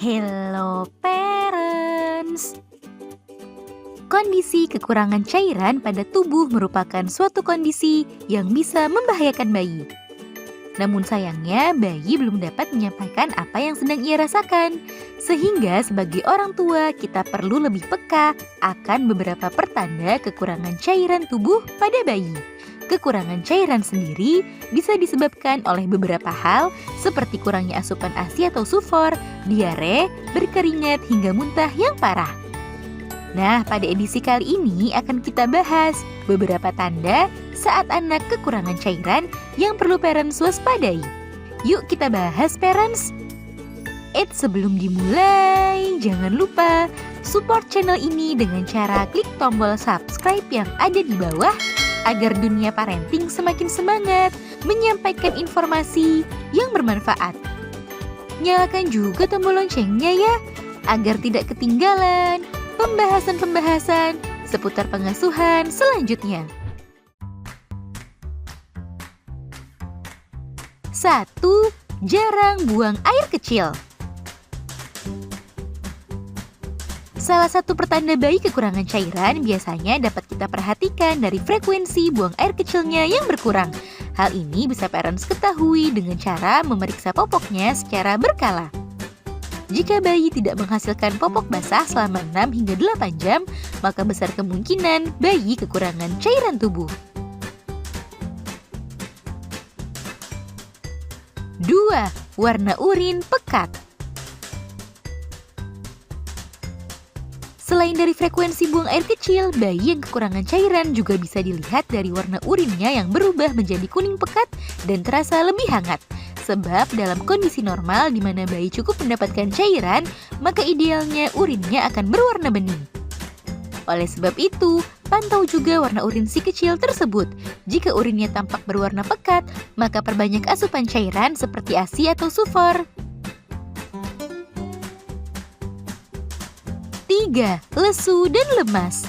Hello parents. Kondisi kekurangan cairan pada tubuh merupakan suatu kondisi yang bisa membahayakan bayi. Namun sayangnya, bayi belum dapat menyampaikan apa yang sedang ia rasakan. Sehingga sebagai orang tua, kita perlu lebih peka akan beberapa pertanda kekurangan cairan tubuh pada bayi. Kekurangan cairan sendiri bisa disebabkan oleh beberapa hal seperti kurangnya asupan ASI atau sufor, diare, berkeringat, hingga muntah yang parah. Nah, pada edisi kali ini akan kita bahas beberapa tanda saat anak kekurangan cairan yang perlu parents waspadai. Yuk kita bahas parents. Sebelum dimulai, jangan lupa support channel ini dengan cara klik tombol subscribe yang ada di bawah agar dunia parenting semakin semangat menyampaikan informasi yang bermanfaat. Nyalakan juga tombol loncengnya ya, agar tidak ketinggalan pembahasan-pembahasan seputar pengasuhan selanjutnya. 1. Jarang buang air kecil. Salah satu pertanda bayi kekurangan cairan biasanya dapat kita perhatikan dari frekuensi buang air kecilnya yang berkurang. Hal ini bisa parents ketahui dengan cara memeriksa popoknya secara berkala. Jika bayi tidak menghasilkan popok basah selama 6 hingga 8 jam, maka besar kemungkinan bayi kekurangan cairan tubuh. 2. Warna urin pekat. Selain dari frekuensi buang air kecil, bayi yang kekurangan cairan juga bisa dilihat dari warna urinnya yang berubah menjadi kuning pekat dan terasa lebih hangat. Sebab dalam kondisi normal di mana bayi cukup mendapatkan cairan, maka idealnya urinnya akan berwarna bening. Oleh sebab itu, pantau juga warna urin si kecil tersebut. Jika urinnya tampak berwarna pekat, maka perbanyak asupan cairan seperti ASI atau sufor. 3. Lesu dan lemas.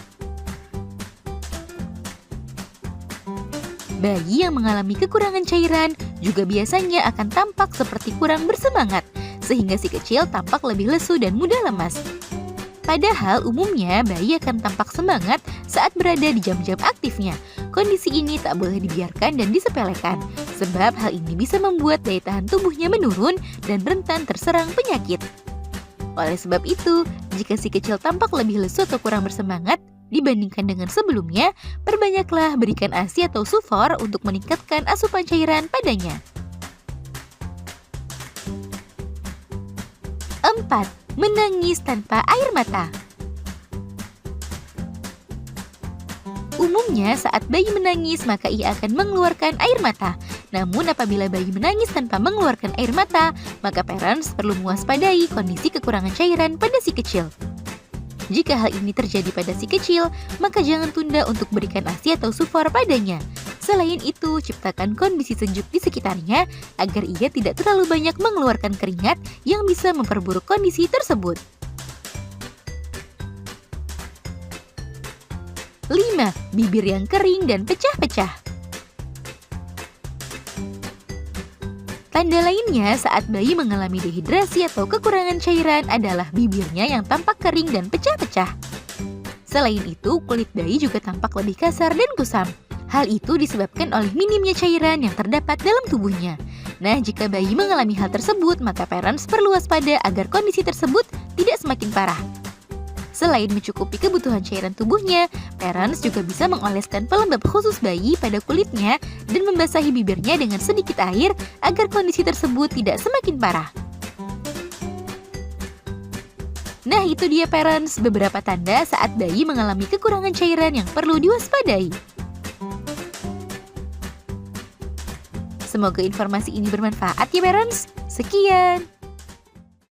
Bayi yang mengalami kekurangan cairan juga biasanya akan tampak seperti kurang bersemangat, sehingga si kecil tampak lebih lesu dan mudah lemas. Padahal umumnya bayi akan tampak semangat saat berada di jam-jam aktifnya. Kondisi ini tak boleh dibiarkan dan disepelekan, sebab hal ini bisa membuat daya tahan tubuhnya menurun dan rentan terserang penyakit. Oleh sebab itu, jika si kecil tampak lebih lesu atau kurang bersemangat dibandingkan dengan sebelumnya, perbanyaklah berikan ASI atau sufor untuk meningkatkan asupan cairan padanya. 4. Menangis tanpa air mata. Umumnya saat bayi menangis maka ia akan mengeluarkan air mata. Namun apabila bayi menangis tanpa mengeluarkan air mata, maka parents perlu mewaspadai kondisi kekurangan cairan pada si kecil. Jika hal ini terjadi pada si kecil, maka jangan tunda untuk berikan ASI atau sufor padanya. Selain itu, ciptakan kondisi sejuk di sekitarnya agar ia tidak terlalu banyak mengeluarkan keringat yang bisa memperburuk kondisi tersebut. 5. Bibir yang kering dan pecah-pecah. Tanda lainnya saat bayi mengalami dehidrasi atau kekurangan cairan adalah bibirnya yang tampak kering dan pecah-pecah. Selain itu, kulit bayi juga tampak lebih kasar dan kusam. Hal itu disebabkan oleh minimnya cairan yang terdapat dalam tubuhnya. Nah, jika bayi mengalami hal tersebut, maka parents perlu waspada agar kondisi tersebut tidak semakin parah. Selain mencukupi kebutuhan cairan tubuhnya, parents juga bisa mengoleskan pelembab khusus bayi pada kulitnya dan membasahi bibirnya dengan sedikit air agar kondisi tersebut tidak semakin parah. Nah, itu dia parents beberapa tanda saat bayi mengalami kekurangan cairan yang perlu diwaspadai. Semoga informasi ini bermanfaat ya parents. Sekian.